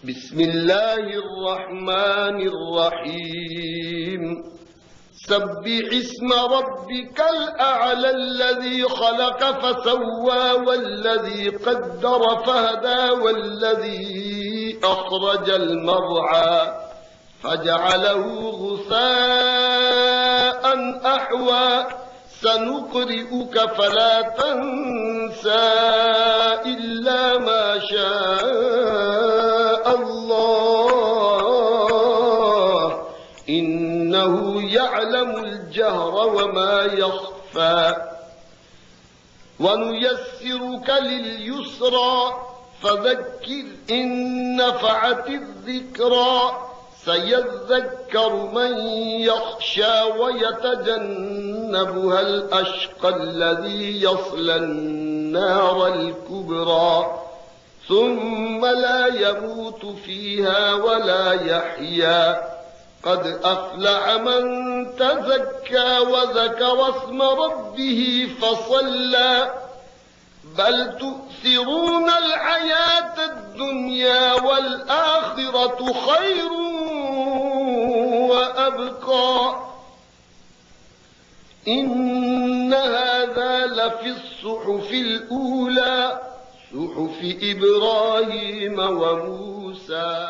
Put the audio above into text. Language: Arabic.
بسم الله الرحمن الرحيم سبح اسم ربك الأعلى الذي خلق فسوى والذي قدر فهدى والذي أخرج المرعى فجعله غثاء أحوى سنقرئك فلا تنسى إلا ما شاء الله إنه يعلم الجهر وما يخفى ونيسرك لليسرى فذكر إن نفعت الذكرى سيذكر من يخشى ويتجنبها الأشقى الذي يصلى النار الكبرى ثم لا يموت فيها ولا يحيا قد أفلح من تزكى وذكر اسم ربه فصلى بل تؤثرون الحياة الدنيا والآخرة خير وأبقى إن هذا لفي الصحف الأولى صحف إبراهيم وموسى.